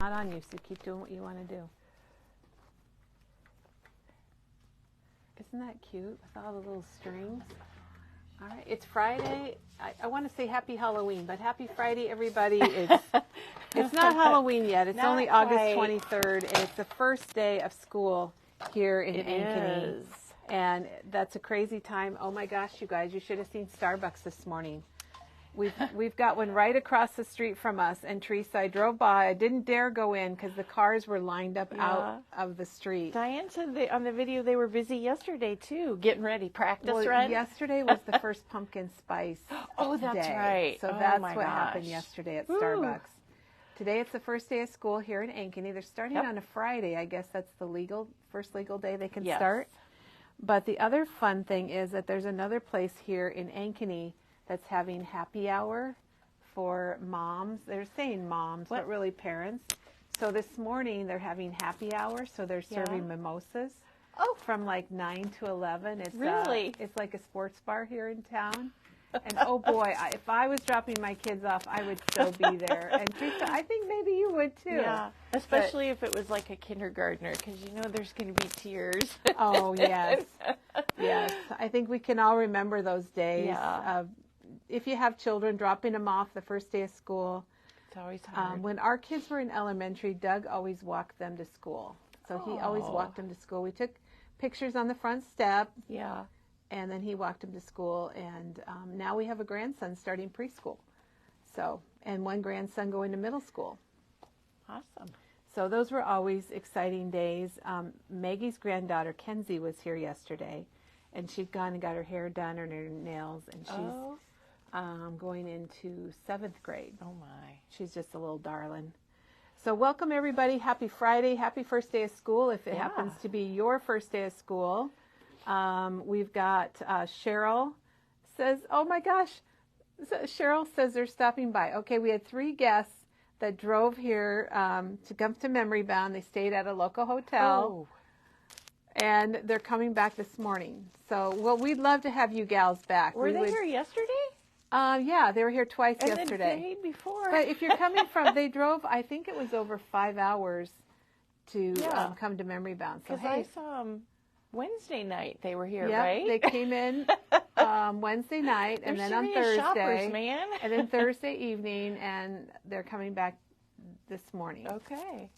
Not on you, so keep doing what you want to do. Isn't that cute with all the little strings? All right, it's Friday. I want to say happy Halloween, but happy Friday, everybody. It's not Halloween yet. It's only August 23rd, and it's the first day of school here in Ankeny. And that's a crazy time. Oh my gosh, you guys, you should have seen Starbucks this morning. We've got one right across the street from us, and Teresa, I drove by. I didn't dare go in because the cars were lined up out of the street. Diane said on the video they were busy yesterday too, getting ready, practice run. Yesterday was the first pumpkin spice that's day. right. So that's what happened yesterday at Starbucks. Today it's the first day of school here in Ankeny. They're starting on a Friday. I guess that's the first legal day they can start. But the other fun thing is that there's another place here in Ankeny that's having happy hour for moms. They're saying moms, but really parents. So this morning they're having happy hour, so they're serving mimosas from like 9 to 11. It's it's like a sports bar here in town. And oh boy, if I was dropping my kids off, I would still be there. And Teresa, I think maybe you would too. Yeah, especially if it was like a kindergartner, because you know there's going to be tears. Oh yes, yes. I think we can all remember those days. If you have children, dropping them off the first day of school. It's always hard. When our kids were in elementary, Doug always walked them to school. So he always walked them to school. We took pictures on the front step. Yeah. And then he walked them to school. And now we have a grandson starting preschool. So, and one grandson going to middle school. Awesome. So those were always exciting days. Maggie's granddaughter, Kenzie, was here yesterday. And she'd gone and got her hair done and her nails. And she's going into 7th grade. Oh, my. She's just a little darling. So welcome, everybody. Happy Friday. Happy first day of school, if it happens to be your first day of school. We've got Cheryl says, oh, my gosh. Cheryl says they're stopping by. Okay, we had 3 guests that drove here to come to Memory Bound. They stayed at a local hotel. And they're coming back this morning. So, well, we'd love to have you gals back. Were they here yesterday? Yeah, they were here twice yesterday. And then the day before. But if you're coming from, they drove, I think it was over 5 hours to come to Memory Bound. Because I saw them Wednesday night. They were here, Yep, right? they came in Wednesday night, and then on Thursday. Shoppers, man. And then Thursday evening, and they're coming back this morning. Okay.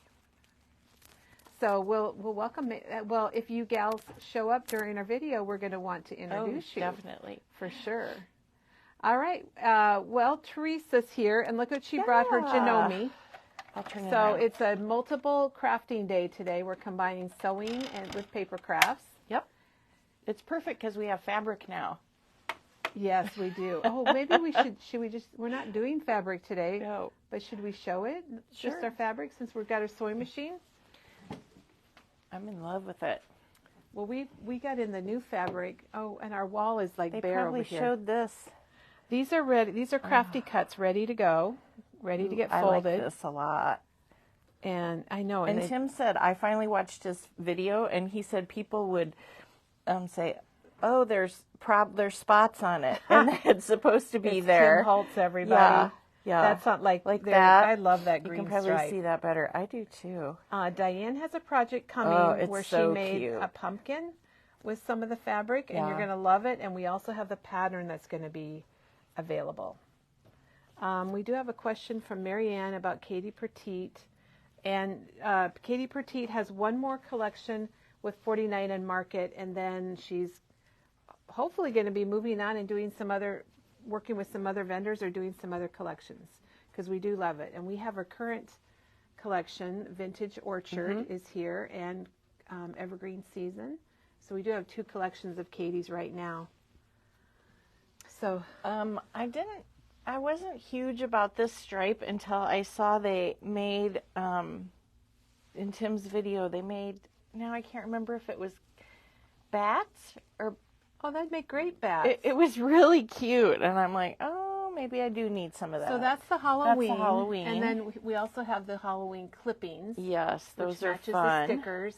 So we'll welcome. Well, if you gals show up during our video, we're going to want to introduce you. Definitely, for sure. All right. Well, Teresa's here, and look what she brought her Janome. I'll turn it So around. it's a multiple crafting day today. We're combining sewing and with paper crafts. Yep. It's perfect because we have fabric now. Yes, we do. Oh, maybe we should we just, we're not doing fabric today. No. But should we show it? Sure. Just our fabric, since we've got our sewing machine? I'm in love with it. Well, we got in the new fabric. Oh, and our wall is like bare over here. They probably showed this. These are ready. These are crafty cuts, ready to go, ready to get folded. I like this a lot. And I know. And Tim said, I finally watched his video, and he said people would say, "Oh, there's spots on it," and it's supposed to be there. Tim Holtz, everybody. Yeah. That's not like that. I love that green stripe. You can probably see that better. I do too. Diane has a project coming where she made cute. a pumpkin with some of the fabric, and you're going to love it. And we also have the pattern that's going to be available. We do have a question from Marianne about Katie Petite. And Katie Petite has one more collection with 49 and Market, and then she's hopefully going to be moving on and doing working with some other vendors or doing some other collections, because we do love it. And we have our current collection, Vintage Orchard is here, and Evergreen Season. So we do have 2 collections of Katie's right now. So I wasn't huge about this stripe until I saw they made, in Tim's video, they made, now I can't remember if it was bats or... Oh, that'd make great bats. It was really cute, and I'm like, oh, maybe I do need some of that. So that's the Halloween. That's the Halloween. And then we also have the Halloween clippings. Yes, those are matches fun. The stickers.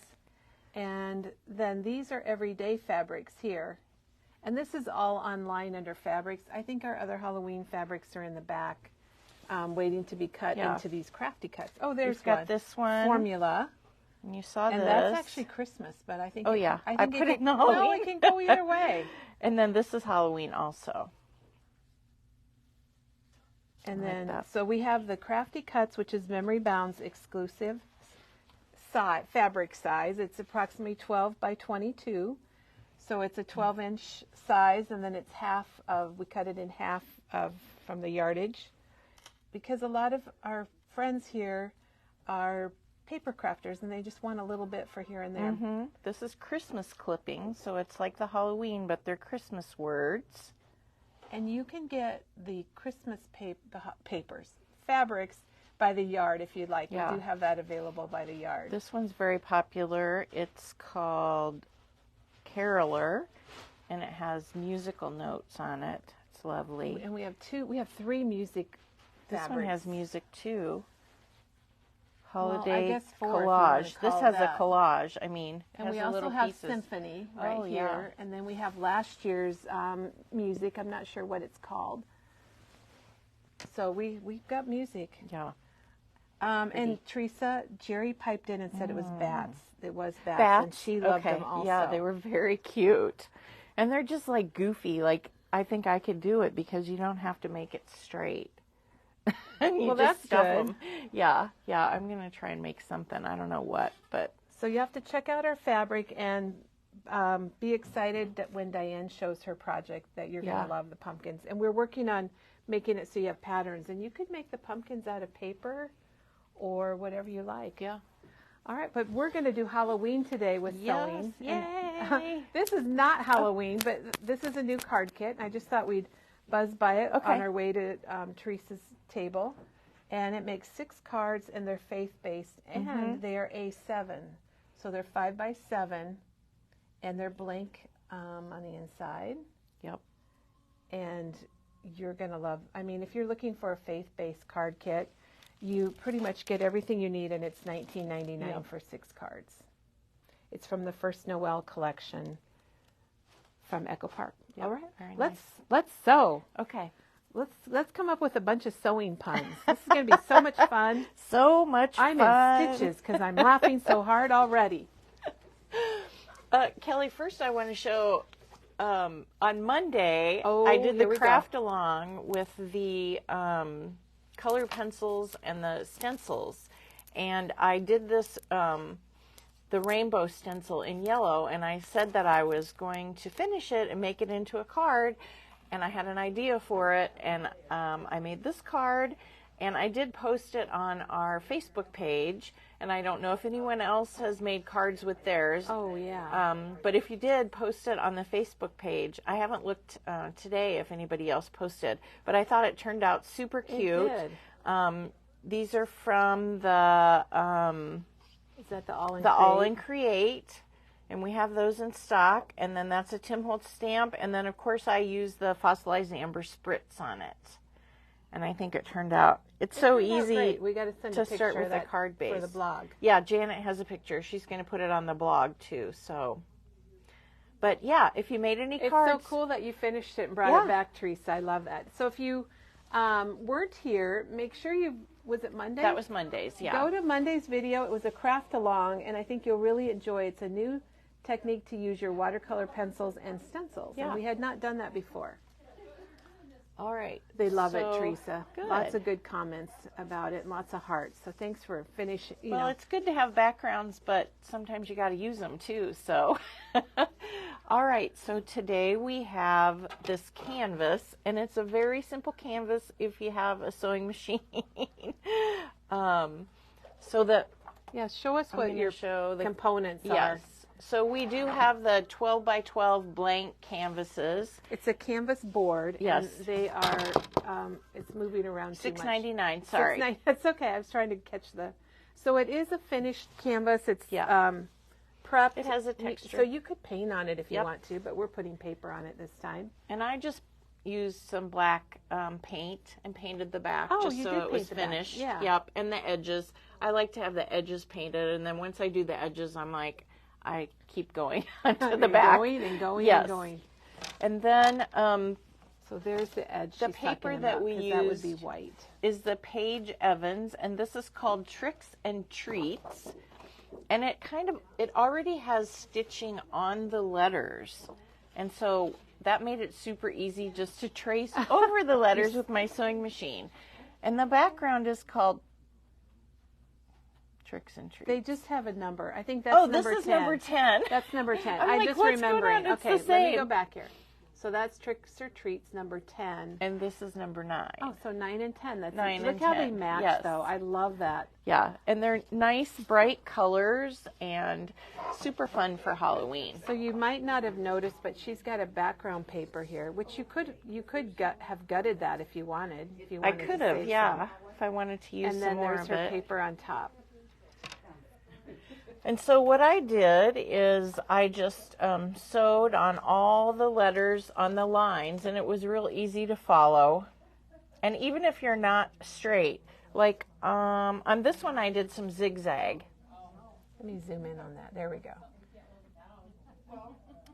And then these are everyday fabrics here. And this is all online under fabrics. I think our other Halloween fabrics are in the back. waiting to be cut into these crafty cuts. Oh, there's We've got this one. Formula. And you saw this. And that's actually Christmas, but I think I put it in the Halloween. No, it can go either way. And then this is Halloween also. And then, so we have the Crafty Cuts, which is Memory Bound's exclusive fabric size. It's approximately 12 by 22. So it's a 12-inch size, and then it's we cut it in half from the yardage. Because a lot of our friends here are paper crafters, and they just want a little bit for here and there. Mm-hmm. This is Christmas clipping, so it's like the Halloween, but they're Christmas words. And you can get the Christmas fabrics by the yard if you'd like. Yeah. We do have that available by the yard. This one's very popular. It's called Caroler, and it has musical notes on it. It's lovely. And we have 3 music fabrics. This one has music too. Holiday I guess 4 collage. This has that. a collage. I mean, and has we a also little have pieces. symphony right here. And then we have last year's music. I'm not sure what it's called. So we've got music. Yeah. And Teresa, Jerry piped in and said it was bats. It was bats. Bats? And she loved them also. Yeah, they were very cute. And they're just like goofy. Like, I think I could do it because you don't have to make it straight. And you just stuff them. Yeah, I'm going to try and make something. I don't know what, but. So you have to check out our fabric and be excited that when Diane shows her project that you're going to love the pumpkins. And we're working on making it so you have patterns. And you could make the pumpkins out of paper or whatever you like. Yeah. All right, but we're going to do Halloween today with sewing. Yay! This is not Halloween, but this is a new card kit. I just thought we'd buzz by it on our way to Teresa's table. And it makes 6 cards, and they're faith-based, and they are A7. So they're 5 by 7, and they're blank on the inside. Yep. And you're going to love, I mean, if you're looking for a faith-based card kit, you pretty much get everything you need, and it's $19.99 for 6 cards. It's from the First Noel collection from Echo Park. Yep. All right, Very let's nice. sew. Okay. Let's come up with a bunch of sewing puns. This is going to be so much fun. So much fun. I'm in stitches because I'm laughing so hard already. Kelly, first I want to show, on Monday, Oh, I did the here we craft go. along with the color pencils and the stencils. And I did this, the rainbow stencil in yellow, and I said that I was going to finish it and make it into a card. And I had an idea for it, and I made this card, and I did post it on our Facebook page, and I don't know if anyone else has made cards with theirs. Oh, yeah. But if you did, post it on the Facebook page. I haven't looked today if anybody else posted, but I thought it turned out super cute. It did. These are from the Is that the All in All in Create. And we have those in stock, and then that's a Tim Holtz stamp, and then of course I use the fossilized amber spritz on it. And I think it turned out, it's so easy we got to send to a picture start with of a that card base. for the blog. Yeah, Janet has a picture. She's going to put it on the blog too. So, but yeah, if you made any cards. It's so cool that you finished it and brought it back, Teresa. I love that. So if you weren't here, make sure was it Monday? That was Monday's, yeah. Go to Monday's video. It was a craft along, and I think you'll really enjoy it. It's a new technique to use your watercolor pencils and stencils. Yeah. And we had not done that before. All right. They love it, Teresa. Good. Lots of good comments about it and lots of hearts. So thanks for finishing. Well, it's good to have backgrounds, but sometimes you got to use them too. So, all right. So today we have this canvas, and it's a very simple canvas if you have a sewing machine. Show us what your components are. Yes. So we do have the 12 by 12 blank canvases. It's a canvas board. Yes. And they are, it's moving around too much. $6.99, sorry. That's okay. I was trying to catch so it is a finished canvas. It's prepped. It has a texture. So you could paint on it if you want to, but we're putting paper on it this time. And I just used some black paint and painted the back just so it was finished. Yeah. Yep. And the edges. I like to have the edges painted, and then once I do the edges, I'm like, I keep going onto the back. Going and going yes. and going. And then, So there's the edge. The paper that we use, that would be white, is the Paige Evans, and this is called Tricks and Treats. And it already has stitching on the letters. And so that made it super easy just to trace over the letters with my sewing machine. And the background is called Tricks and Treats. They just have a number. I think that's number 10. Oh, this is number 10. That's number 10. I'm I like, just what's remember. going on? It's Okay, the same. let me go back here. So that's Tricks or Treats, number 10. And this is number 9. Oh, so 9 and 10. That's 9 Look and how 10. they match, Yes. though. I love that. Yeah, and they're nice, bright colors and super fun for Halloween. So you might not have noticed, but she's got a background paper here, which you could have gutted that if you wanted. I could have, yeah, if I wanted to use some more of it. And then there's her paper on top. And so what I did is I just sewed on all the letters on the lines, and it was real easy to follow. And even if you're not straight, like on this one I did some zigzag. Let me zoom in on that. There we go.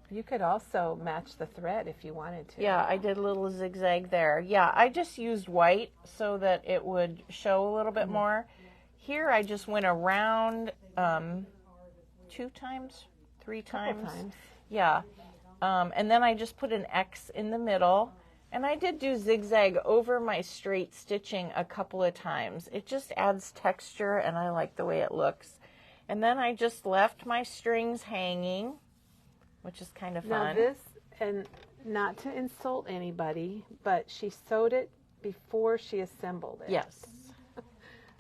You could also match the thread if you wanted to. Yeah, I did a little zigzag there. Yeah, I just used white so that it would show a little bit more. Here I just went around 2 times, 3 times. Yeah. And then I just put an X in the middle. And I did do zigzag over my straight stitching a couple of times. It just adds texture, and I like the way it looks. And then I just left my strings hanging, which is kind of fun. Now this, and not to insult anybody, but she sewed it before she assembled it. Yes.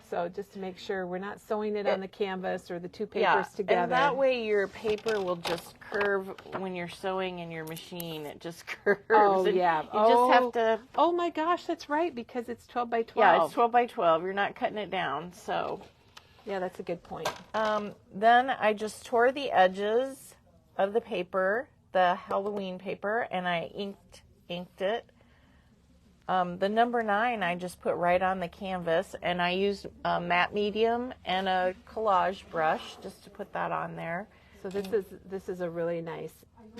So just to make sure we're not sewing it on the canvas or the two papers together. And that way your paper will just curve when you're sewing in your machine. It just curves. Oh, yeah. You just have to... Oh, my gosh, that's right, because it's 12 by 12. Yeah, it's 12 by 12. You're not cutting it down, so... Yeah, that's a good point. Then I just tore the edges of the paper, the Halloween paper, and I inked it. The number 9 I just put right on the canvas, and I used matte medium and a collage brush just to put that on there. So this is a really nice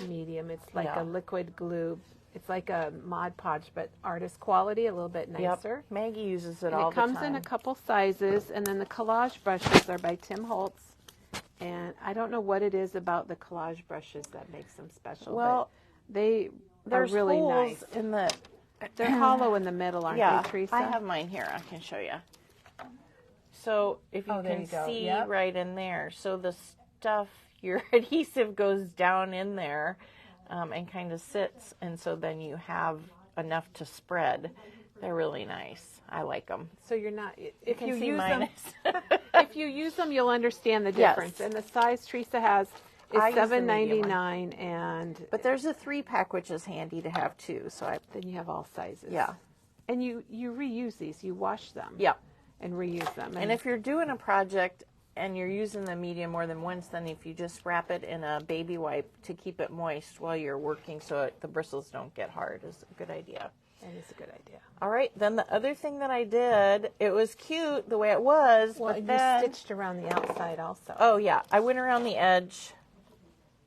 medium. It's like a liquid glue. It's like a Mod Podge, but artist quality, a little bit nicer. Yep. Maggie uses it all the time. It comes in a couple sizes, and then the collage brushes are by Tim Holtz. And I don't know what it is about the collage brushes that makes them special. Well, but they are really nice. In the They're hollow in the middle, aren't they, Teresa? I have mine here. I can show you. So if you can see right in there, so the stuff, your adhesive goes down in there and kind of sits, and so then you have enough to spread. They're really nice. I like them. So you're not, if you use them, if you use them, you'll understand the difference. Yes. And the size Teresa has is $7.99, and but there's a 3-pack, which is handy to have too. So then you have all sizes. Yeah, and you reuse these. You wash them. Yeah, and reuse them. And if you're doing a project and you're using the medium more than once, then if you just wrap it in a baby wipe to keep it moist while you're working, so the bristles don't get hard, is a good idea. That is a good idea. All right, then the other thing that I did, it was cute the way it was. Well, but you stitched around the outside also. Oh yeah, I went around the edge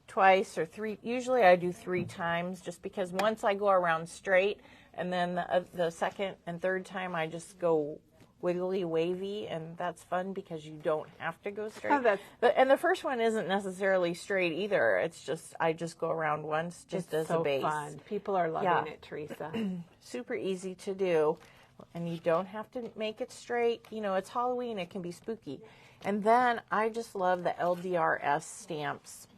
twice or 3. Usually I do 3 times, just because once I go around straight, and then the second and third time I just go wiggly wavy, and that's fun because you don't have to go straight. And the first one isn't necessarily straight either. It's just I just go around once just as a base. It's so fun. People are loving it, Teresa. Super easy to do, and you don't have to make it straight. You know, it's Halloween. It can be spooky. And then I just love the LDRS stamps.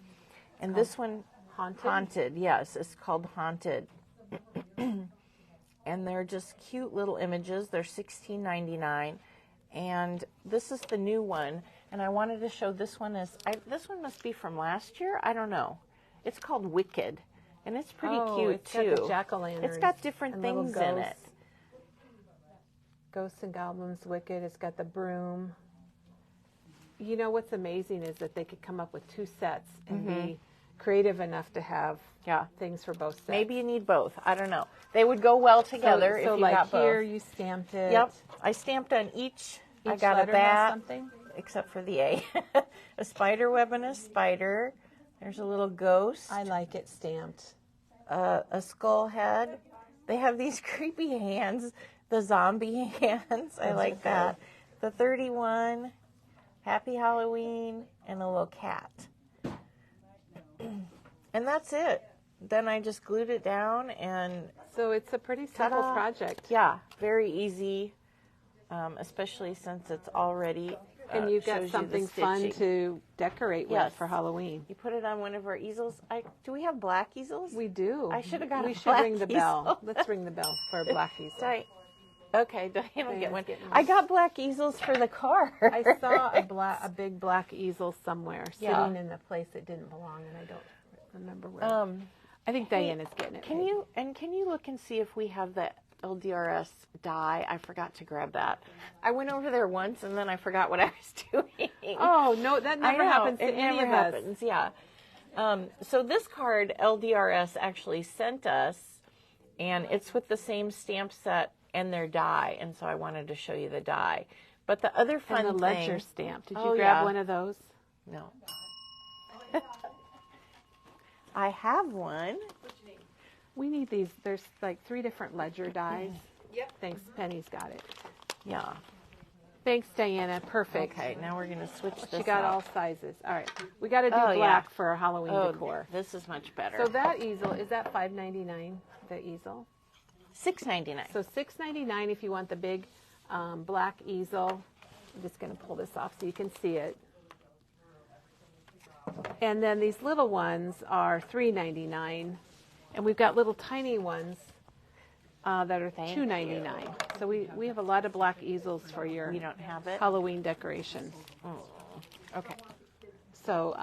And this one, Haunted. Yes, it's called Haunted. And they're just cute little images. They're $16.99, and this is the new one. And I wanted to show this one this one must be from last year. I don't know. It's called Wicked, and it's pretty cute too. It's got the jack-o'-lanterns. It's got different things in it. Ghosts and Goblins, Wicked. It's got the broom. You know what's amazing is that they could come up with 2 sets and be creative enough to have things for both sets. Maybe you need both. I don't know. They would go well together if you got both. So like here you stamped it. Yep. I stamped on each. I got a bat, except for the A. A spider web and a spider. There's a little ghost. I like it stamped. A skull head. They have these creepy hands, the zombie hands. I like that. The 31, Happy Halloween, and a little cat. And that's it. Then I just glued it down, and so it's a pretty simple project. Yeah, very easy, especially since it's already and you've got something fun to decorate with for Halloween. You put it on one of our easels. Do we have black easels? We do. I should have got. We should ring the bell. Let's ring the bell for a black easel. Okay, Diane will get one. I got black easels for the car. I saw a big black easel somewhere sitting in a place it didn't belong, and I don't remember where. I think Diana's getting it. Can you look and see if we have the LDRS die? I forgot to grab that. I went over there once and then I forgot what I was doing. Oh no, that never happens to any of us. Yeah. So this card LDRS actually sent us, and it's with the same stamp set and their die, and so I wanted to show you the die. But the other fun and the ledger stamp. Did you grab one of those? No. I have one. We need these. There's like 3 different ledger dies. Yep. Thanks. Penny's got it. Yeah. Thanks, Diana. Perfect. Okay, now we're going to switch this She got all sizes. All right. We got to do black for our Halloween decor. This is much better. So that easel, is that $5.99, the easel? $6.99. So $6.99 if you want the big black easel. I'm just going to pull this off so you can see it. And then these little ones are $3.99. And we've got little tiny ones that are $2.99. So we have a lot of black easels for your Halloween decorations. Okay. So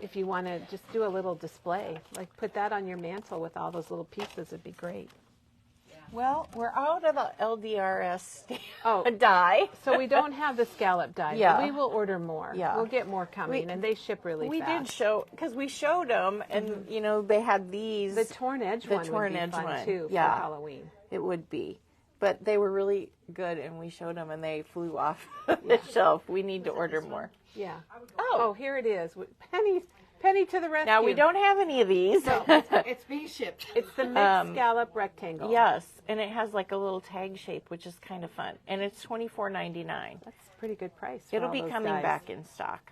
if you want to just do a little display, like put that on your mantle with all those little pieces, it'd be great. Well, we're out of the LDRS die. So we don't have the scallop die. Yeah. But we will order more. Yeah. We'll get more coming, and they ship really fast. We did show, because we showed them, and, you know, they had these. The torn edge one would be fun, too, for Halloween. It would be. But they were really good, and we showed them, and they flew off the shelf. We need to order more. Yeah. Oh, here it is. Penny to the rescue. Now, we don't have any of these. No, it's being shipped. It's the mixed scallop rectangle. Yes, and it has like a little tag shape, which is kind of fun. And it's $24.99. That's a pretty good price. It'll be coming back in stock.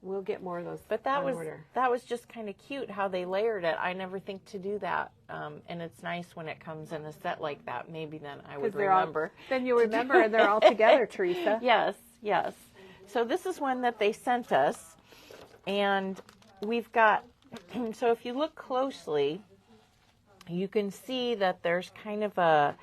We'll get more of those. But that was just kind of cute how they layered it. I never think to do that, and it's nice when it comes in a set like that. Maybe then I would remember. Then you'll remember, and they're all together, Teresa. Yes, yes. So this is one that they sent us, and we've got. So if you look closely, you can see that there's kind of a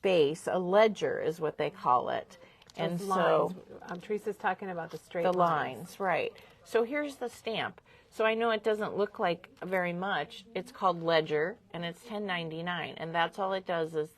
base, a ledger is what they call it. And so Teresa's talking about the straight lines, right. So here's the stamp. So I know it doesn't look like very much. It's called ledger, and it's $10.99, and that's all it does is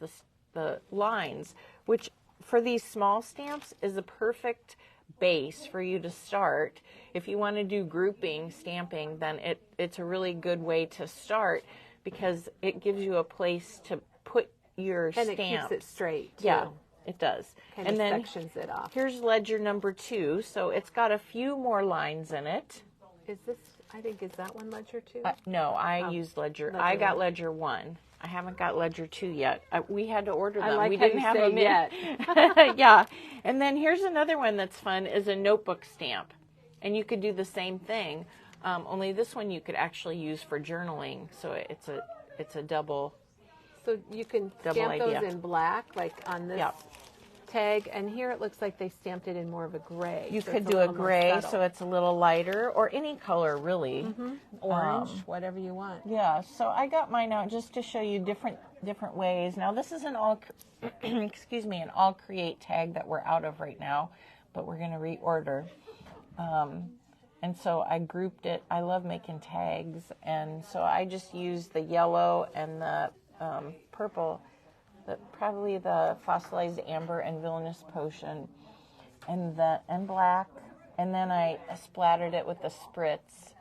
the lines, which for these small stamps is a perfect base for you to start. If you want to do grouping stamping, then it's a really good way to start, because it gives you a place to put your stamp. And it keeps it straight, too. Yeah, it does. And then sections it off. Here's ledger number 2. So it's got a few more lines in it. Is that one ledger 2? No, I used ledger. I got ledger 1. I haven't got ledger 2 yet. We had to order them. We didn't have them yet. Yeah. And then here's another one that's fun, is a notebook stamp. And you could do the same thing, only this one you could actually use for journaling. So it's a double. So you can stamp those in black, like on this tag, and here it looks like they stamped it in more of a gray. You could do a gray, so it's a little lighter, or any color really. Mm-hmm. Orange, whatever you want. Yeah. So I got mine out just to show you different ways. Now this is an all, an all create tag that we're out of right now, but we're going to reorder. And so I grouped it. I love making tags, and so I just used the yellow and the purple, probably the fossilized amber and villainous potion, and black, and then I splattered it with the spritz.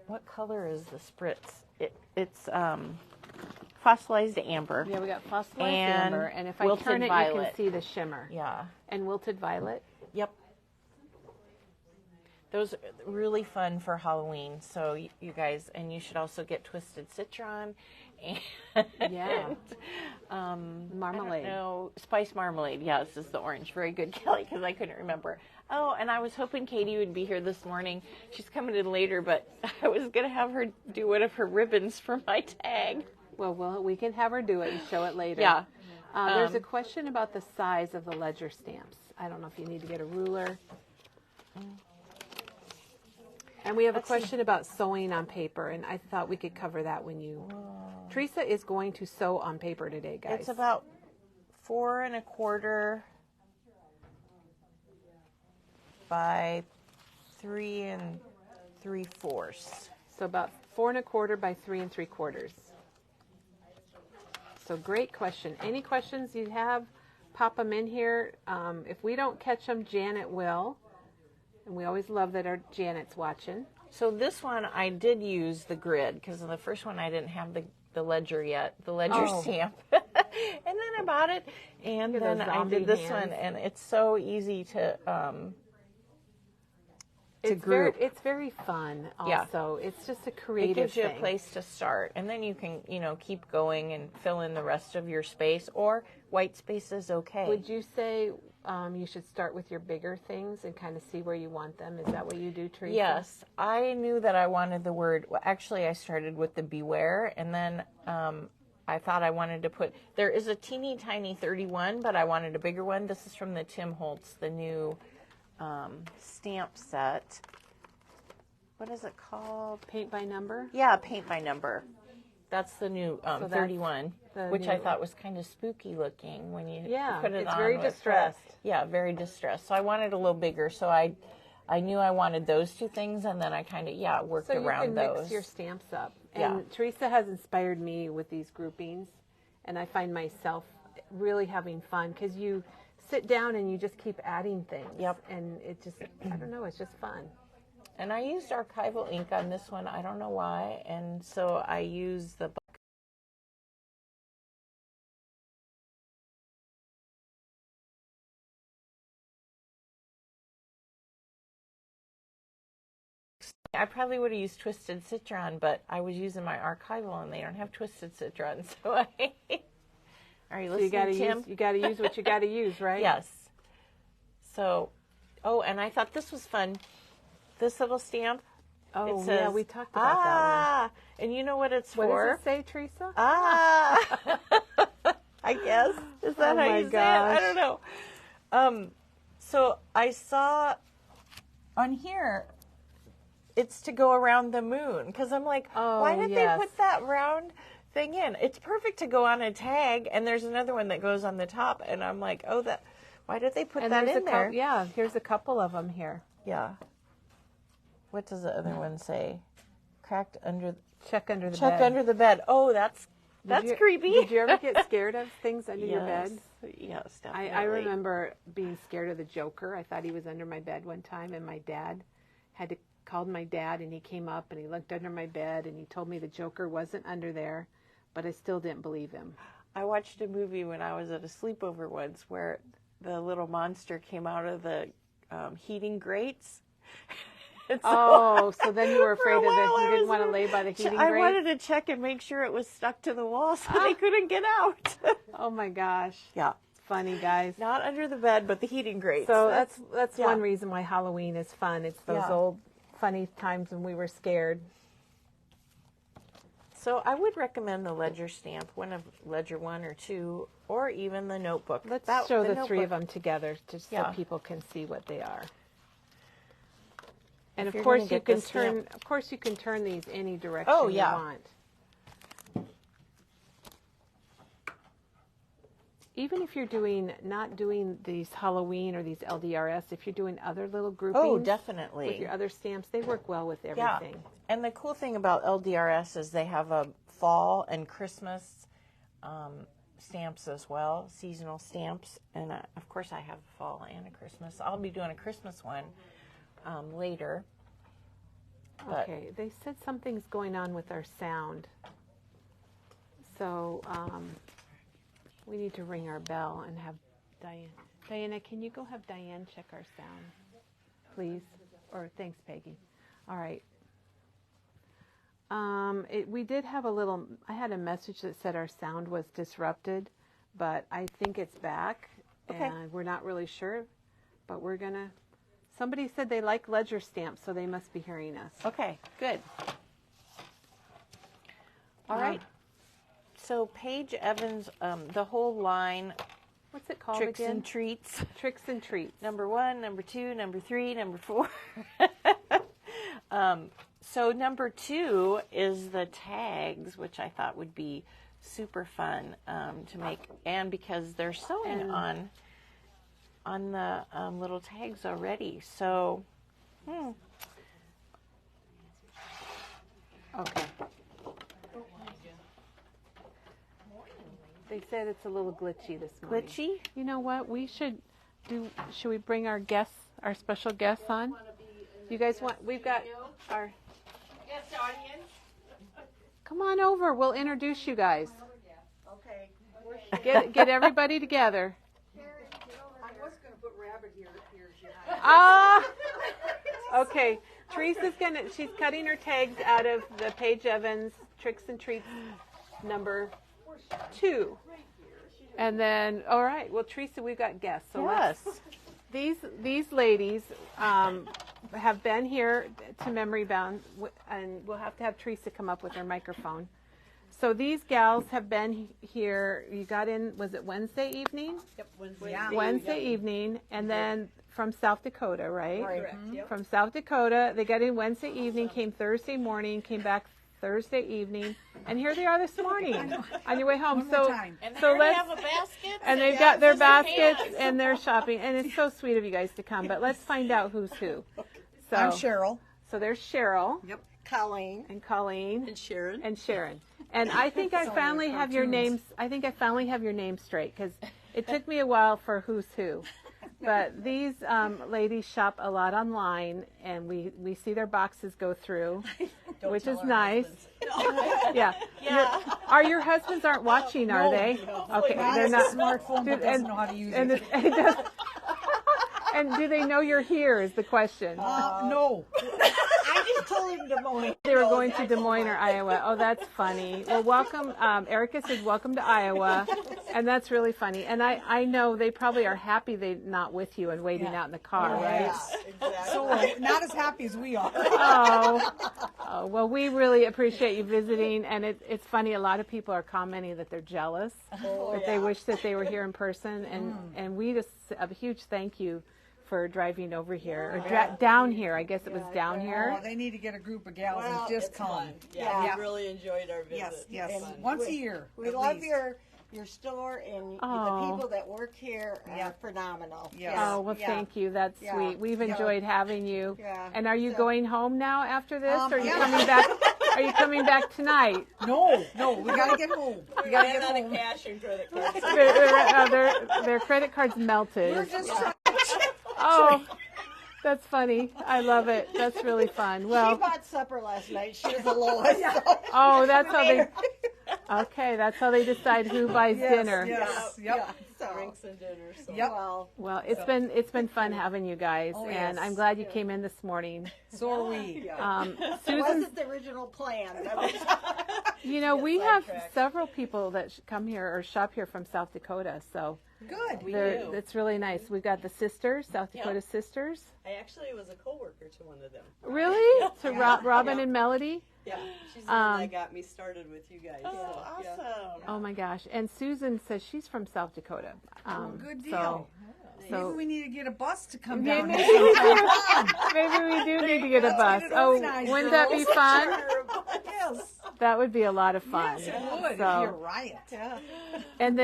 What color is the spritz? It's fossilized amber. Yeah, we got fossilized amber, and if I turn it, you can see the shimmer. Yeah. And wilted violet. Yep. Those are really fun for Halloween. So you guys, and you should also get Twisted Citron and marmalade. No, spice marmalade. Yes, is the orange. Very good, Kelly, because I couldn't remember. Oh, and I was hoping Katie would be here this morning. She's coming in later, but I was going to have her do one of her ribbons for my tag. Well, we can have her do it and show it later. Yeah. There's a question about the size of the ledger stamps. I don't know if you need to get a ruler. And we have a question about sewing on paper, and I thought we could cover that when you... Teresa is going to sew on paper today, guys. It's about 4 1/4 by 3 3/4. So about 4 1/4 by 3 3/4. So great question. Any questions you have, pop them in here. If we don't catch them, Janet will. And we always love that our Janet's watching. So this one I did use the grid because in the first one I didn't have the ledger yet, the ledger stamp. And then I bought it, and then I did this one, and it's so easy to group. It's very fun also. Yeah. It's just a creative thing. It gives you a place to start, and then you can, keep going and fill in the rest of your space, or white space is okay. Would you say you should start with your bigger things and kind of see where you want them? Is that what you do, Teresa? Yes. I knew that I wanted the word, well, actually I started with the beware, and then I thought I wanted to put, there is a teeny tiny 31, but I wanted a bigger one. This is from the Tim Holtz, the new stamp set. What is it called? Paint by number? Yeah, paint by number. That's the new 31, which I thought was kind of spooky looking when you put it on. It's very distressed. Yeah, very distressed. So I wanted a little bigger. So I knew I wanted those two things, and then I kind of worked around those. So you can mix your stamps up. And Teresa has inspired me with these groupings, and I find myself really having fun because you sit down and you just keep adding things. Yep. And it just, I don't know, it's just fun. And I used archival ink on this one. I don't know why. And so I use the I probably would have used Twisted Citron, but I was using my archival and they don't have Twisted Citron. So are you listening, Tim? You got to use what you got to use, right? Yes. So, and I thought this was fun. This little stamp. Oh, it says, we talked about that one. And you know what it's for? What does it say, Teresa? I guess. Is that how you say it? I don't know. So I saw on here, it's to go around the moon. Because I'm like, why did they put that round thing in? It's perfect to go on a tag. And there's another one that goes on the top. And I'm like, why did they put that in there? Here's a couple of them here. Yeah. What does the other one say? Check under the bed. Check under the bed. Oh, that's creepy. Did you ever get scared of things under your bed? Yes, definitely. I remember being scared of the Joker. I thought he was under my bed one time, and my dad called my dad, and he came up and he looked under my bed and he told me the Joker wasn't under there, but I still didn't believe him. I watched a movie when I was at a sleepover once where the little monster came out of the heating grates. So then you were afraid of it. You didn't want to lay by the heating grate? I wanted to check and make sure it was stuck to the wall so they couldn't get out. Oh my gosh. Yeah. Funny, guys. Not under the bed, but the heating grate. So that's one reason why Halloween is fun. It's those old funny times when we were scared. So I would recommend the ledger stamp, one of ledger 1 or 2, or even the notebook. Let's show the three of them together just so people can see what they are. And of course you can turn. Of course you can turn these any direction you want. Even if you're not doing these Halloween or these LDRS, if you're doing other little groupings, definitely with your other stamps, they work well with everything. Yeah. And the cool thing about LDRS is they have a fall and Christmas stamps as well, seasonal stamps. And of course, I have a fall and a Christmas. I'll be doing a Christmas one later. Okay, they said something's going on with our sound. So we need to ring our bell and have Diana, can you go have Diane check our sound, please? Or thanks, Peggy. All right. We did have I had a message that said our sound was disrupted, but I think it's back, and we're not really sure, but we're going to, somebody said they like ledger stamps, so they must be hearing us. Okay, good. All right. So Paige Evans, the whole line. What's it called Tricks again? and Treats. Tricks and Treats. Number 1, number 2, number 3, number 4. So number 2 is the tags, which I thought would be super fun to make, and because they're sewing on the little tags already. So, Okay. They said it's a little glitchy this morning. glitchy. You know what? Should we bring our guests, our special guests on? You guys want, we've got our Guest audience. come on over. We'll introduce you guys. Okay. Get everybody together. I was going to put rabbit ears. Ah! Okay. Teresa's she's cutting her tags out of the Paige Evans Tricks and Treats number 2. And then, all right. Well, Teresa, we've got guests. So these ladies have been here to Memory Bound, and we'll have to have Teresa come up with her microphone. So these gals have been here. You got in, was it Wednesday evening? Yep, Wednesday evening, and then from South Dakota, right? Correct. Yep. From South Dakota. They got in Wednesday evening, came Thursday morning, came back Thursday evening, and here they are this morning on your way home. One more time. And so they have a basket. and they've got their baskets and they're shopping, and it's so sweet of you guys to come. But let's find out who's who. So I'm Cheryl. So there's Cheryl. Yep. Colleen. And Colleen. And Sharon. And Sharon. And I think I finally have your names. I think I finally have your names straight, because it took me a while for who's who. But these ladies shop a lot online, and we see their boxes go through, which is nice. Yeah. Are your husbands aren't watching, are they? No. Okay, they're It's not. a smartphone, but doesn't know how to use it. And do they know you're here is the question. No. I just told him Des Moines. They were going to Des Moines or Iowa. Oh, that's funny. Well, welcome. Erica said welcome to Iowa, and that's really funny. And I know they probably are happy they're not with you and waiting out in the car, right? Yes. Exactly. So not as happy as we are. Oh, well, we really appreciate you visiting, and it's funny. A lot of people are commenting that they're jealous, that they wish that they were here in person, and we just a huge thank you for driving over here, or down here. I guess it was down here. Oh, they need to get a group of gals Well, and just it's come. fun. Yeah. We really enjoyed our visit. Yes. It's fun. Once a year. We at love least. your store, and Oh. the people that work here are phenomenal. Yes. Oh, well, thank you. That's Yeah. sweet. We've enjoyed having you. Yeah. And are you So- going home now after this? Or are you yeah. coming back? Are you coming back tonight? No, we gotta get home. We gotta get Ran out of home. cash and credit cards. Their credit cards melted. We're just Oh, that's funny. I love it. That's really fun. She Well, bought supper last night. She was the lowest. So. oh, that's how they. Okay, that's how they decide who buys dinner. Yes. Yep. So, Drinks and dinner. So. Yep. Well, it's been fun having you guys, Oh, and yes. I'm glad you came in this morning. So are we. It Susan, wasn't the original plan. That was, you know, we have sidetracked. several people that come here or shop here from South Dakota, so Good. it's really nice. We've got the sisters, South Dakota sisters. I actually was a coworker to one of them. Really? To Robin Yeah. and Melody? Yeah, she's the one that got me started with you guys. Oh, so, yeah. awesome. Oh my gosh! And Susan says she's from South Dakota. Good So, deal. so Maybe we need to get a bus to come Yeah, down maybe here. we do need to get a bus. it Oh, organized, wouldn't that be fun? Yes. That would be a lot of fun. Yes, it would. It'd be So, a riot. and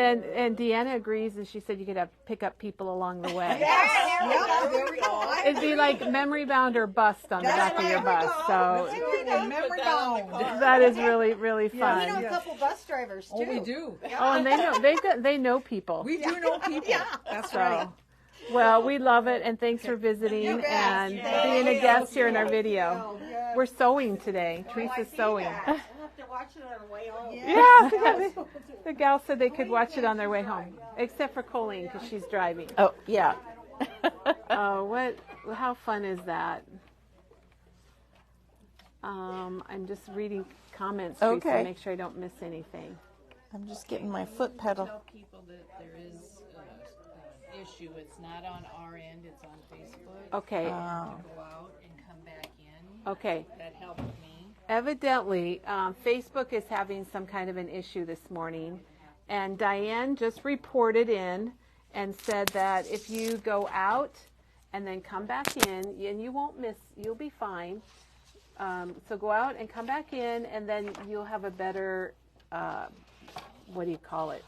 Deanna agrees, and she said you could have pick up people along the way. Yeah, there we go. It'd be like memory bound or bust on the back of your bus. So Memory bound. that is really, really fun. we know a couple bus drivers too. Oh, we do. Oh, and they know people. We do know people. That's So, right. well, we love it, and thanks for visiting and being a guest here in our video. We're sewing today. Teresa's sewing. I'll have to watch it on the way home. Yeah, the gal said they could watch it on their way home, except for Colleen because she's driving. Oh, yeah. Oh, how fun is that? I'm just reading comments, Teresa, Okay. to make sure I don't miss anything. I'm just getting my foot pedal. Tell people that there is an issue. It's not on our end. It's on Facebook. Okay. To go out and come back in. Okay. That helped me. Evidently, Facebook is having some kind of an issue this morning, and Diane just reported in and said that if you go out and then come back in, and you won't miss, you'll be fine. So go out and come back in, and then you'll have a better, what do you call it?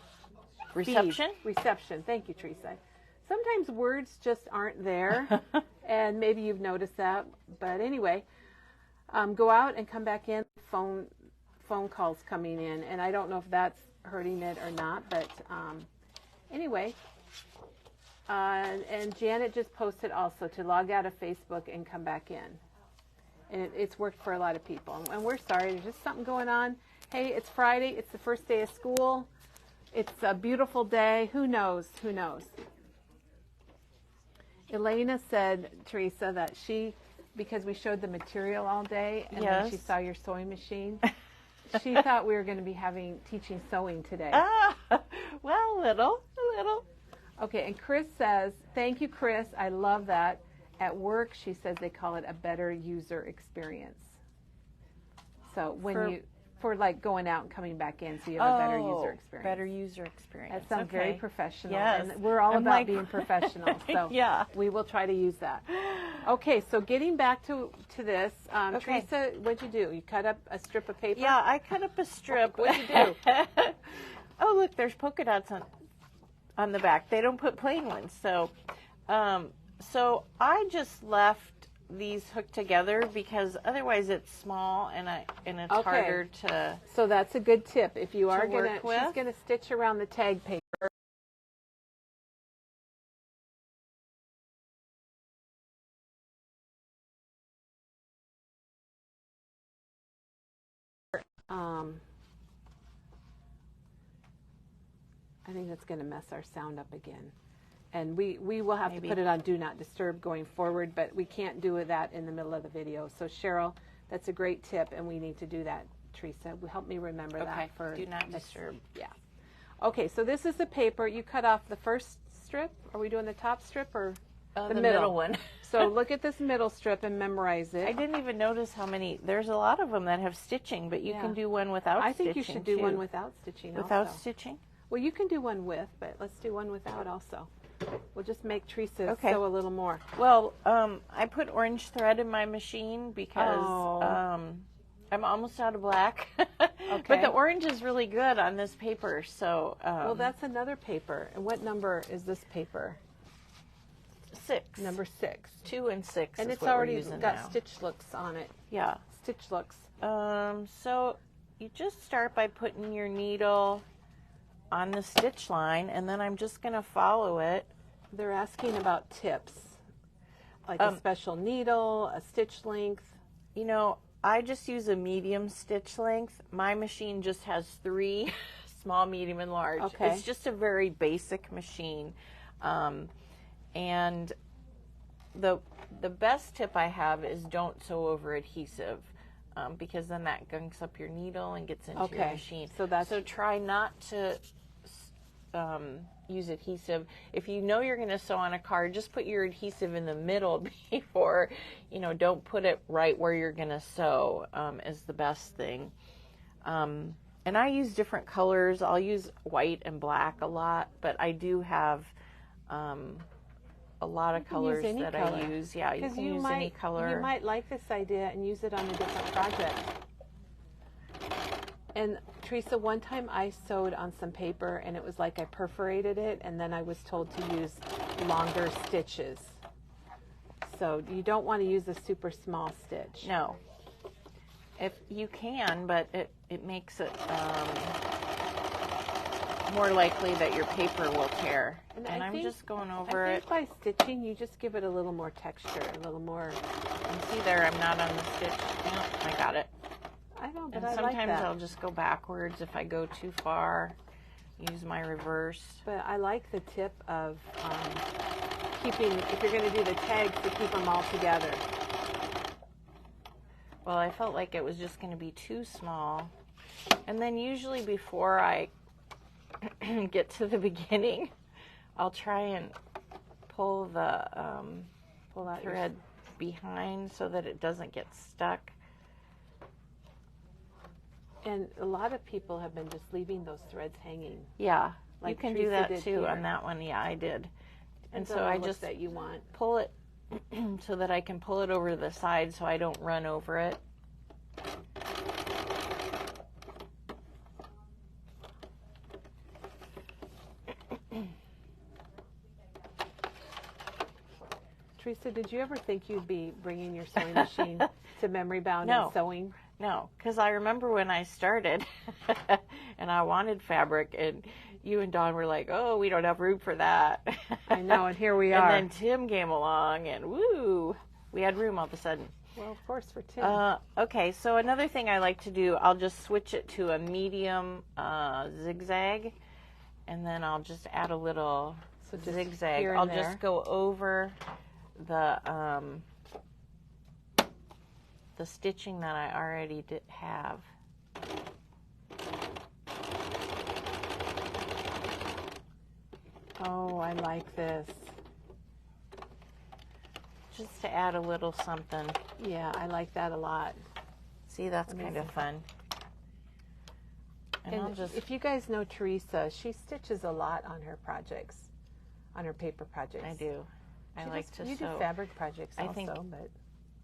Reception? Feed. Reception. Thank you, Teresa. Sometimes words just aren't there, and maybe you've noticed that. But anyway, go out and come back in. Phone calls coming in, and I don't know if that's hurting it or not. But anyway, and Janet just posted also to log out of Facebook and come back in. And it's worked for a lot of people. And we're sorry, there's just something going on. Hey, it's Friday. It's the first day of school. It's a beautiful day. Who knows? Who knows? Elena said, Teresa, that because we showed the material all day, and then she saw your sewing machine, she thought we were going to be teaching sewing today. Well, a little. Okay, and Chris says, thank you, Chris. I love that. At work, she says they call it a better user experience. So for like going out and coming back in, so you have a better user experience. Better user experience. That sounds very professional. Yes. And we're all about being professional. So yeah. We will try to use that. Okay, so getting back to this, Teresa, what'd you do? You cut up a strip of paper? Yeah, I cut up a strip. What'd you do? Oh, look, there's polka dots on the back. They don't put plain ones. So I just left these hooked together because otherwise it's small and it's harder to. So that's a good tip. If you are she's gonna stitch around the tag paper. I think that's going to mess our sound up again. And we will have to put it on Do Not Disturb going forward, but we can't do that in the middle of the video. So Cheryl, that's a great tip, and we need to do that. Teresa, help me remember that for Do Not Disturb. Yeah. Okay, so this is the paper. You cut off the first strip. Are we doing the top strip or the middle one? So look at this middle strip and memorize it. I didn't even notice how many. There's a lot of them that have stitching, but you can do one without stitching. I think you should do one without stitching Without stitching? Well, you can do one with, but let's do one without also. We'll just make Teresa sew a little more. Well, I put orange thread in my machine because I'm almost out of black. Okay. But the orange is really good on this paper. So well, that's another paper. And what number is this paper? 6. Number 6. 2 and 6. And is it's what already we're using got now. stitch looks on it. Yeah. Stitch looks. So you just start by putting your needle on the stitch line, and then I'm just going to follow it. They're asking about tips, like a special needle, a stitch length. You know, I just use a medium stitch length. My machine just has 3, small, medium, and large. Okay. It's just a very basic machine. And the best tip I have is don't sew over adhesive, because then that gunks up your needle and gets into your machine. So try not to use adhesive. If you know you're going to sew on a card, just put your adhesive in the middle before, don't put it right where you're going to sew, is the best thing. And I use different colors. I'll use white and black a lot, but I do have a lot of colors that I use. Yeah, you can use any color. You might like this idea and use it on a different project. And Teresa, one time I sewed on some paper and it was like I perforated it, and then I was told to use longer stitches. So you don't want to use a super small stitch. No. If you can, but it makes it more likely that your paper will tear. And I'm just going over it. By stitching, you just give it a little more texture, a little more. And see there, I'm not on the stitch. No, I got it. I know, but and I sometimes like that. I'll just go backwards if I go too far. Use my reverse. But I like the tip of keeping, if you're going to do the tags, to keep them all together. Well, I felt like it was just going to be too small. And then usually before I get to the beginning, I'll try and pull the thread behind so that it doesn't get stuck. And a lot of people have been just leaving those threads hanging. Yeah, Like you can Teresa do that did too here. on that one. Yeah, I did. And Depends so on the I look just that you want. pull it so that I can pull it over to the side so I don't run over it. Teresa, did you ever think you'd be bringing your sewing machine to Memory Bound No. and sewing? No, because I remember when I started and I wanted fabric, and you and Dawn were like, oh, we don't have room for that. I know, and here we are. And then Tim came along, and woo, we had room all of a sudden. Well, of course, for Tim. Okay, so another thing I like to do, I'll just switch it to a medium zigzag, and then I'll just add a little So just zigzag. here and I'll there. just go over the stitching that I already have. Oh, I like this. Just to add a little something. Yeah, I like that a lot. See, that's kind of fun. And I'll And just, if you guys know Teresa, she stitches a lot on her projects, on her paper projects. I do. I She like does- to You sew. do fabric projects I also, think- but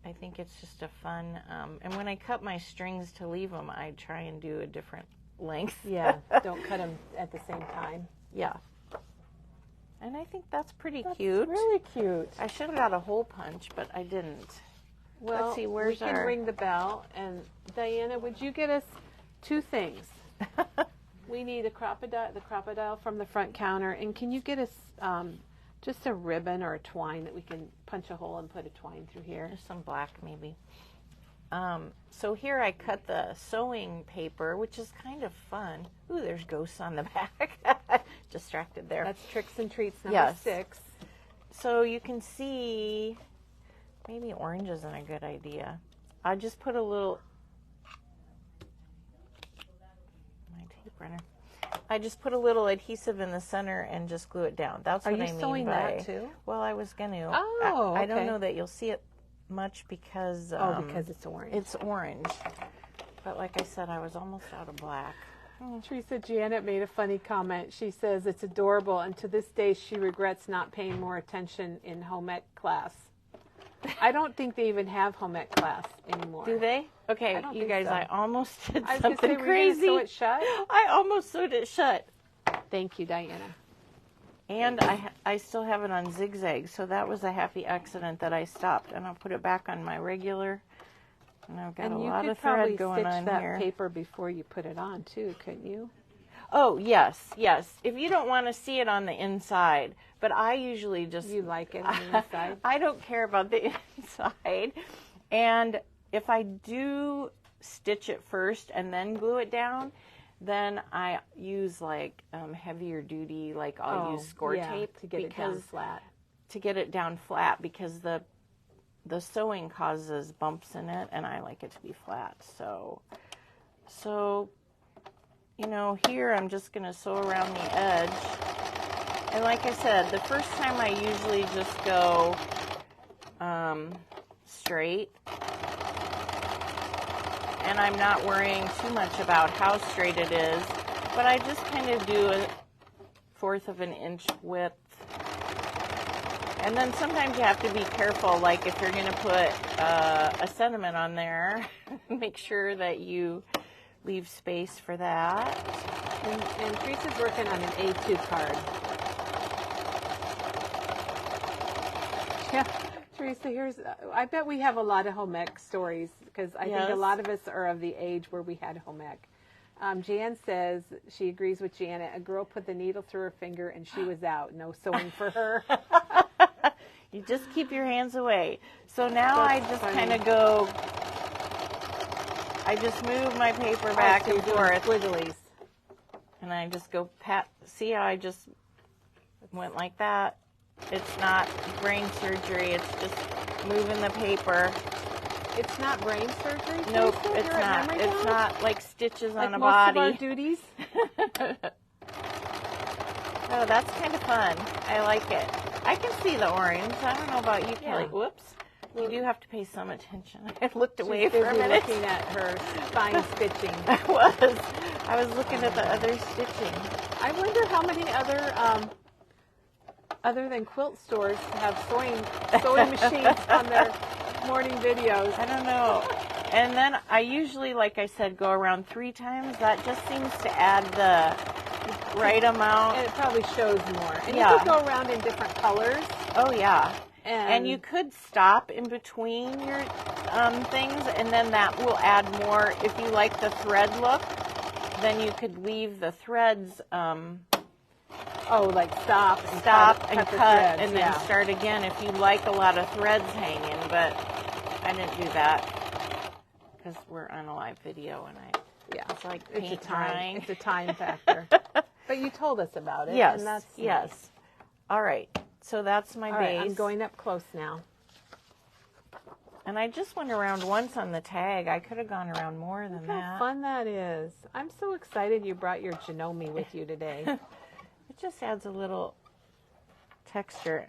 I think it's just a fun, and when I cut my strings to leave them, I try and do a different length. yeah, don't cut them at the same time. Yeah. And I think that's pretty That's cute. really cute. I should have got a hole punch, but I didn't. Well, see, we where's can our- ring the bell. And Diana, would you get us two things? We need the crocodile from the front counter, and can you get us just a ribbon or a twine that we can punch a hole and put a twine through here? There's some black maybe. So here I cut the sewing paper, which is kind of fun. Ooh, there's ghosts on the back. Distracted there. That's Tricks and Treats number Yes. 6. So you can see, maybe orange isn't a good idea. I just put a little, my tape runner. I just put a little adhesive in the center and just glue it down. That's Are what you I mean sewing by. that too? Well, I was going to. Oh, I don't okay. know that you'll see it much because Because it's orange. it's orange. But like I said, I was almost out of black. Teresa Janet made a funny comment. She says it's adorable, and to this day she regrets not paying more attention in home ec class. I don't think they even have home ec class anymore. Do they? Okay, I don't you think guys, so. I almost did I was going to say, something were you crazy. going to sew it shut? I almost sewed it shut. Thank you, Diana. And I still have it on zigzag, so that was a happy accident that I stopped. And I'll put it back on my regular. And I've got And a you lot could of probably thread going stitch on that here. paper before you put it on, too, couldn't you? Oh, yes, yes. If you don't want to see it on the inside, but I usually just... You like it on the inside? I don't care about the inside. And if I do stitch it first and then glue it down, then I use like heavier duty, like I'll use score tape to get it down flat. To get it down flat, because the sewing causes bumps in it, and I like it to be flat. So you know, here I'm just going to sew around the edge. And like I said, the first time I usually just go straight. And I'm not worrying too much about how straight it is, but I just kind of do 1/4 of an inch width. And then sometimes you have to be careful, like if you're going to put a sentiment on there, make sure that you leave space for that. And Teresa's working on an A2 card. Yeah, Teresa, I bet we have a lot of home ec stories, because I think a Yes. lot of us are of the age where we had home ec. Jan says she agrees with Janet. A girl put the needle through her finger and she was out. No sewing for her. You just keep your hands away. So now That's I just funny. kind of go, I just move my paper back So you're and doing forth. Squigglies. And I just go pat. See how I just went like that? It's not brain surgery. It's just moving the paper. It's not brain surgery? Nope, Teresa? it's You're at not. Memory It's Bound? not like stitches Like on a most body. of our duties? Oh, that's kind of fun. I like it. I can see the orange. I don't know about you, Kelly. Yeah. Whoops. You do have to pay some attention. I looked away She's for a busy minute. looking at her fine stitching. I was looking at the other stitching. I wonder how many other than quilt stores have sewing machines on their morning videos. I don't know. And then I usually, like I said, go around 3 times. That just seems to add the right amount. And it probably shows more. And Yeah. you could go around in different colors. Oh, yeah. And And you could stop in between your things, and then that will add more. If you like the thread look, then you could leave the threads, like stop and stop cut and the cut, threads, and then yeah. start again if you like a lot of threads hanging. But I didn't do that because we're on a live video, and it's like paint drying. It's a time factor. But you told us about it. Yes, And that's yes. nice. All right. So that's my All base. right, I'm going up close now. And I just went around once on the tag. I could have gone around more than Look that. how fun that is. I'm so excited you brought your Janome with you today. It just adds a little texture.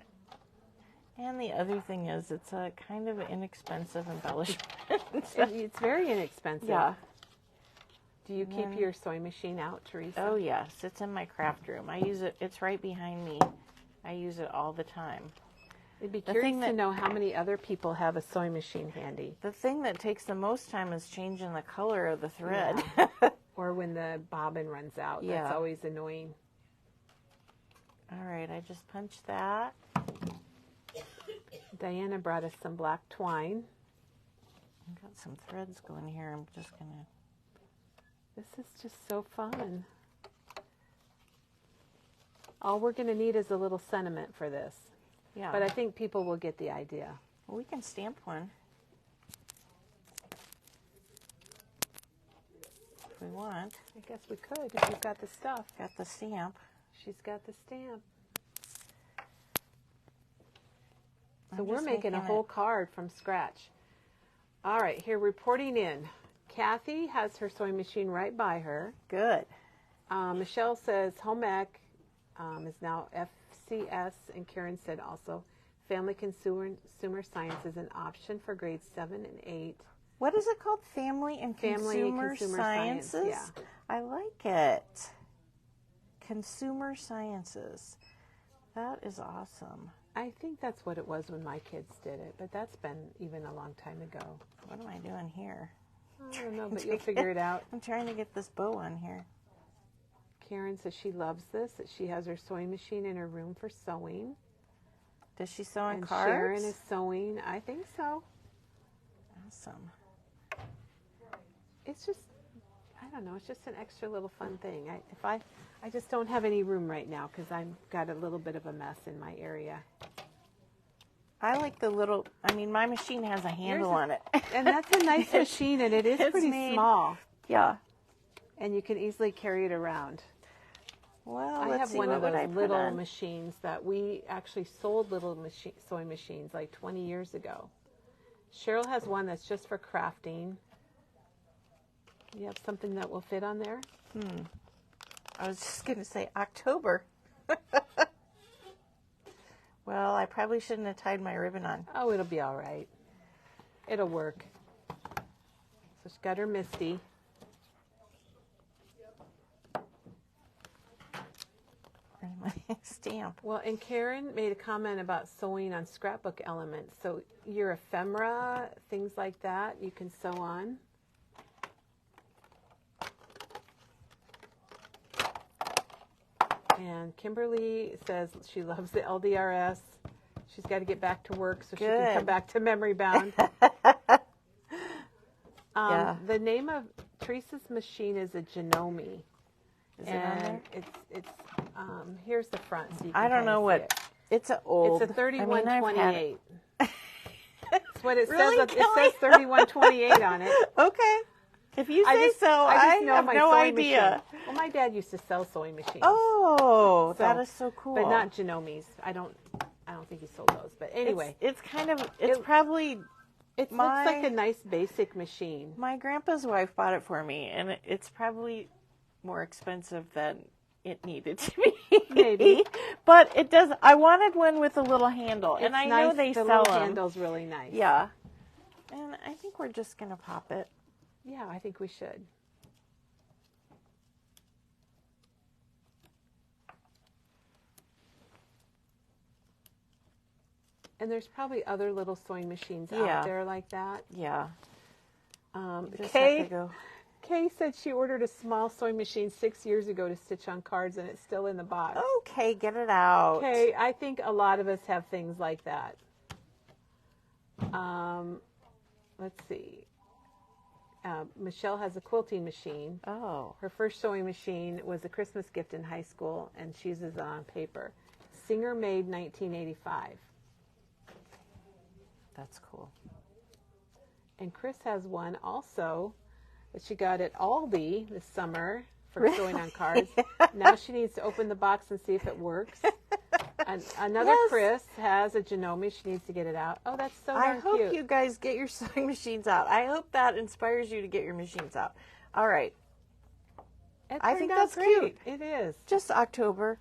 And the other thing is, it's a kind of inexpensive embellishment. It's very inexpensive. Yeah. Do you keep your sewing machine out, Teresa? Oh, yes. It's in my craft room. I use it. It's right behind me. I use it all the time. I'd be The curious thing to that- know how many other people have a sewing machine handy. The thing that takes the most time is changing the color of the thread. Or when the bobbin runs out. Yeah. That's always annoying. All right. I just punched that. Diana brought us some black twine. I've got some threads going here. I'm just going to... This is just so fun. All we're going to need is a little sentiment for this. Yeah. But I think people will get the idea. Well, we can stamp one. If we want. I guess we could if you've got the stuff. Got the stamp. She's got the stamp. I'm So we're just making a making whole it- card from scratch. All right, here reporting in. Kathy has her sewing machine right by her. Good. Michelle says home ec is now FCS, and Karen said also family consumer science is an option for grades 7 and 8. What is it called? Family and Consumer Science, Sciences? yeah. I like it. Consumer Sciences. That is awesome. I think that's what it was when my kids did it, but that's been even a long time ago. What am I doing here? I don't know, but you'll figure it out. I'm trying to get this bow on here. Karen says she loves this, that she has her sewing machine in her room for sewing. Does she sew in And cards? Sharon is sewing. I think so. Awesome. It's just, I don't know, it's just an extra little fun thing. I just don't have any room right now because I've got a little bit of a mess in my area. I like the little, my machine has a handle on it. And that's a nice machine, and it is It's pretty made- small. Yeah. And you can easily carry it around. Well, I let's have see, one what of would those I put little on? machines that we actually sold little sewing machines like 20 years ago. Cheryl has one that's just for crafting. You have something that will fit on there? I was just going to say October. Well, I probably shouldn't have tied my ribbon on. Oh, it'll be all right. It'll work. So she's got her Misty. And my stamp. Well, and Karen made a comment about sewing on scrapbook elements. So your ephemera, things like that, you can sew on. And Kimberly says she loves the LDRS. She's got to get back to work so she can Good. come back to Memory Bound. Yeah. The name of Teresa's machine is a Janome. Is it on there? It's here's the front. So you can I don't kinda know see what. it. It's an old. It's a 3128. I've That's what it Really, says. It Kelly? says 3128 on it. Okay. If you say I just know have my no sewing idea. machine. Well, my dad used to sell sewing machines. Oh, So, that is so cool. But not Janomes. I don't think he sold those. But anyway, it's kind of. It's probably It looks like a nice basic machine. My grandpa's wife bought it for me, and it's probably more expensive than it needed to be. Maybe. But it does. I wanted one with a little handle, and It's I nice. know they the sell little them. handle's really nice. Yeah. And I think we're just going to pop it. Yeah, I think we should. And there's probably other little sewing machines out there like that. Yeah. Just Kay, have to go. Kay said she ordered a small sewing machine 6 years ago to stitch on cards, and it's still in the box. Okay, get it out. Kay, I think a lot of us have things like that. Let's see. Michelle has a quilting machine. Oh. Her first sewing machine was a Christmas gift in high school, and she uses it on paper. Singer made 1985. That's cool. And Chris has one also that she got at Aldi this summer for sewing on cards. Now she needs to open the box and see if it works. And another Chris has a Janome. She needs to get it out. Oh, that's so darn cute. I hope you guys get your sewing machines out. I hope that inspires you to get your machines out. All right. I think that's great. cute. It is. Just October.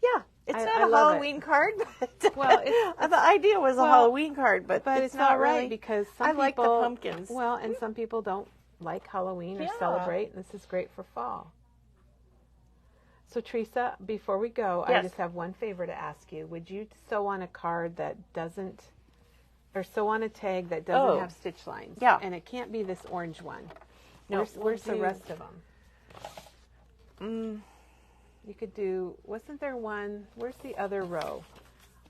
Yeah. It's not a love Halloween card, but well, the idea was a Halloween card, but it's not really, right because some I people like the pumpkins. Well, and some people don't like Halloween or celebrate, and this is great for fall. So Teresa, before we go, I just have one favor to ask you. Would you sew on a card that doesn't, or sew on a tag that doesn't have stitch lines? Yeah. And it can't be this orange one. No, Where's the rest of them? Mm. You could do, wasn't there one, where's the other row?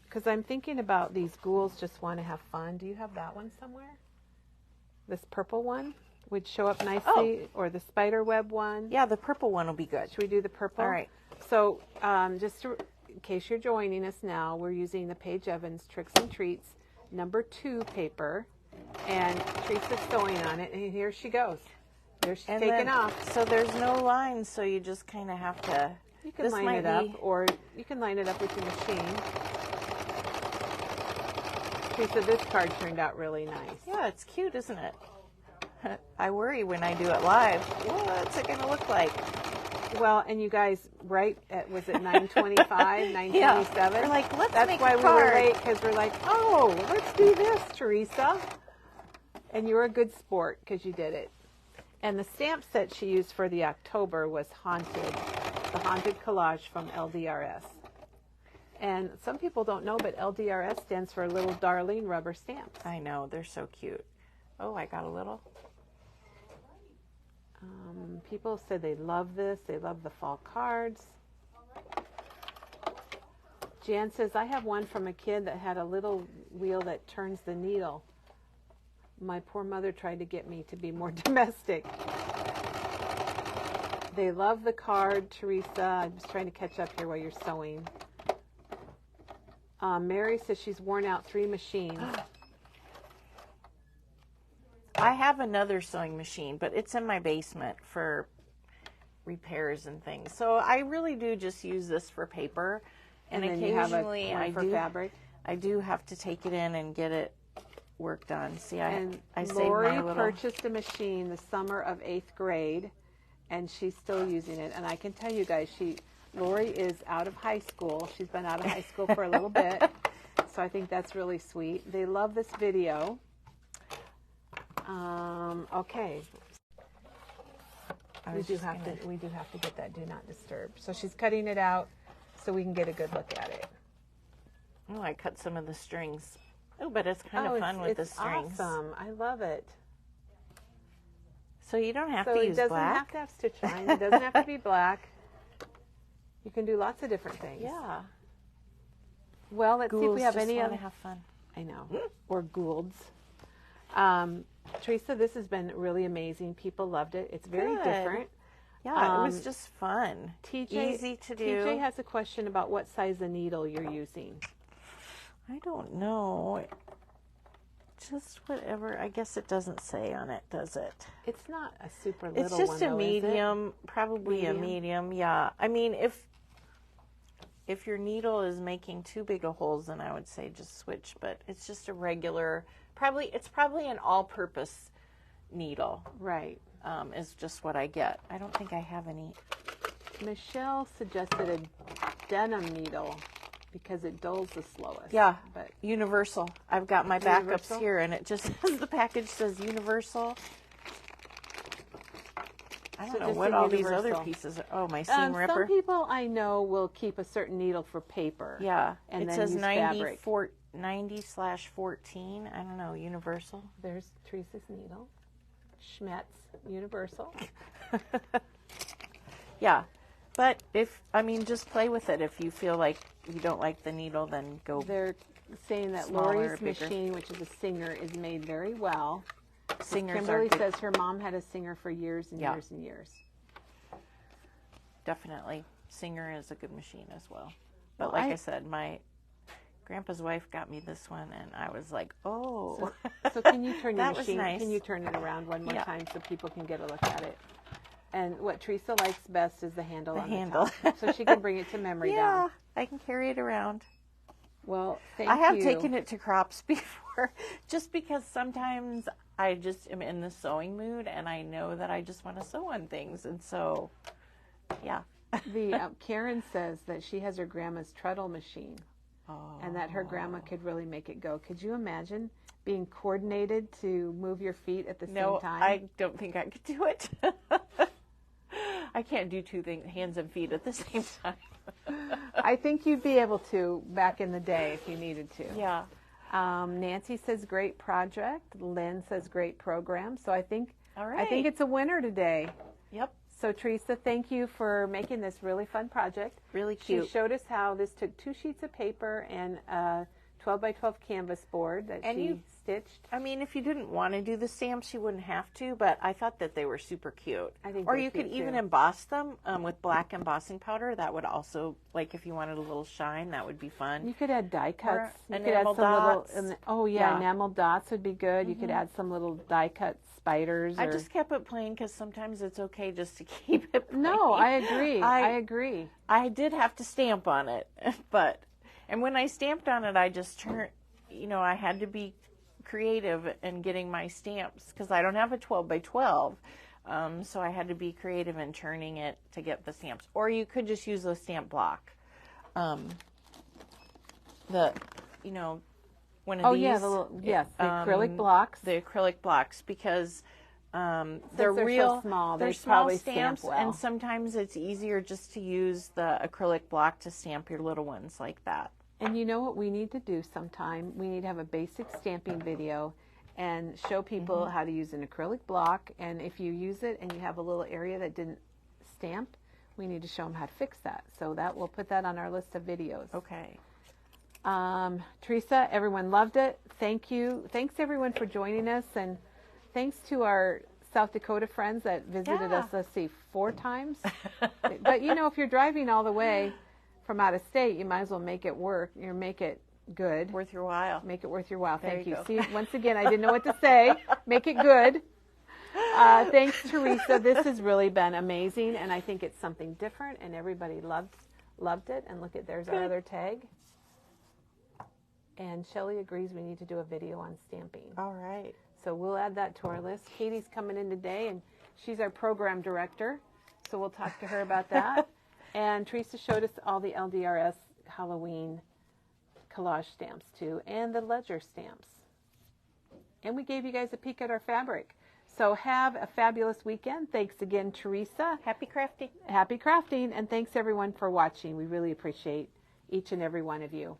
Because I'm thinking about these ghouls just want to have fun. Do you have that one somewhere? This purple one would show up nicely, or the spider web one. Yeah, the purple one will be good. Should we do the purple? All right. So in case you're joining us now, we're using the Paige Evans Tricks and Treats #2 paper, and Teresa's sewing on it, and here she goes. There she's taking off. So there's no lines, so you just kind of have to. You can line it up, or you can line it up with your machine. Teresa, this card turned out really nice. Yeah, it's cute, isn't it? I worry when I do it live. What's it going to look like? Well, and you guys, right at, was it 9:25, 9:27? We're like, let's That's make why a we card. were late, because we're like, oh, let's do this, Teresa. And you were a good sport because you did it. And the stamp set she used for the October was Haunted, the Haunted Collage from LDRS. And some people don't know, but LDRS stands for Little Darling Rubber Stamps. I know, they're so cute. Oh, I got a little. People said they love this. They love the fall cards. Jan says, I have one from a kid that had a little wheel that turns the needle. My poor mother tried to get me to be more domestic. They love the card, Teresa. I'm just trying to catch up here while you're sewing. Mary says she's worn out 3 machines. I have another sewing machine, but it's in my basement for repairs and things. So I really do just use this for paper, and then occasionally you have for fabric. I do have to take it in and get it worked on. See, I saved Lori my little. purchased a machine the summer of 8th grade, and she's still using it. And I can tell you guys, Lori is out of high school. She's been out of high school for a little bit, so I think that's really sweet. They love this video. Okay. We do have to get that do not disturb. So she's cutting it out so we can get a good look at it. Oh, I cut some of the strings. Oh, but it's kind of fun with the strings. It's awesome. I love it. So you don't have to use black. It doesn't black? have to have stitch lines. It doesn't have to be black. You can do lots of different things. Yeah. Well, let's see if we have any other. other. Have fun. I know. Or Goulds. Teresa, this has been really amazing. People loved it. It's very different. Yeah, it was just fun. Easy to do. TJ has a question about what size of needle you're using. I don't know. Just whatever. I guess it doesn't say on it, does it? It's not a super little one. It's just a though, medium, probably Medium? a medium. Yeah. I mean, if your needle is making too big of holes, then I would say just switch. But it's just a regular It's probably an all-purpose needle. Right. Is just what I get. I don't think I have any. Michelle suggested a denim needle because it dulls the slowest. Yeah, But Universal. I've got my backups Universal? here, and it just says, the package says Universal. I don't know just what a all these other Universal. pieces are. Oh, my seam ripper. some people I know will keep a certain needle for paper. Yeah, And it then says use 90 fabric. 90/14. I don't know, Universal. There's Teresa's needle. Schmetz Universal. Yeah, but just play with it. If you feel like you don't like the needle, then go. They're saying that Smaller or Lori's bigger. machine, which is a Singer, is made very well. Singers Kimberly are good. says her mom had a Singer for years and Yeah. years and years. Definitely, Singer is a good machine as well. But Well, like I said, my grandpa's wife got me this one, and I was like, oh. So can you turn your That was machine? nice. Can you turn it around one more Yeah. time so people can get a look at it? And what Teresa likes best is the handle The on handle. the top, so she can bring it to memory Yeah, down. I can carry it around. Well, thank I have you. taken it to crops before, just because sometimes I just am in the sewing mood, and I know that I just want to sew on things, and so, yeah. The Karen says that she has her grandma's treadle machine, and that her grandma could really make it go. Could you imagine being coordinated to move your feet at the No, same time? I don't think I could do it. I can't do two things, hands and feet at the same time. I think you'd be able to back in the day if you needed to. Yeah. Nancy says great project. Lynn says great program. So I think All I think right. it's a winner today. Yep. So Teresa, thank you for making this really fun project. Really She cute. showed us how this took 2 sheets of paper and a 12 by 12 canvas board that And she you- stitched. I mean, if you didn't want to do the stamps, you wouldn't have to, but I thought that they were super cute. I think Or they're you could cute, even too. emboss them with black embossing powder. That would also, like if you wanted a little shine, that would be fun. You could add die cuts. You could add enamel some dots. little. Oh yeah, Yeah. enamel dots would be good. You could add some little die cut spiders. I or- just kept it plain because sometimes it's okay just to keep it plain. No, I agree. I I- agree. I did have to stamp on it, and when I stamped on it, I just turned, I had to be creative in getting my stamps because I don't have a 12 by 12. So I had to be creative in turning it to get the stamps. Or you could just use a stamp block. One of Oh these. yeah, the acrylic blocks. The acrylic blocks because they're they're so real small, They're they small probably stamp stamps, well. and sometimes it's easier just to use the acrylic block to stamp your little ones like that. And you know what we need to do sometime? We need to have a basic stamping video and show people how to use an acrylic block. And if you use it and you have a little area that didn't stamp, we need to show them how to fix that. So we'll put that on our list of videos. Okay. Teresa, everyone loved it. Thank you. Thanks everyone for joining us, and thanks to our South Dakota friends that visited Yeah. us, let's see, 4 times. But if you're driving all the way from out of state, you might as well make it work. Make it good. Worth your while. Make it worth your while. There Thank you you. go. See, once again, I didn't know what to say. Make it good. Thanks, Teresa. This has really been amazing, and I think it's something different, and everybody loved it. And look there's our other tag. And Shelley agrees we need to do a video on stamping. All right. So we'll add that to our list. Katie's coming in today, and she's our program director. So we'll talk to her about that. And Teresa showed us all the LDRS Halloween collage stamps too, and the ledger stamps. And we gave you guys a peek at our fabric. So have a fabulous weekend. Thanks again, Teresa. Happy crafting. Happy crafting, and thanks everyone for watching. We really appreciate each and every one of you.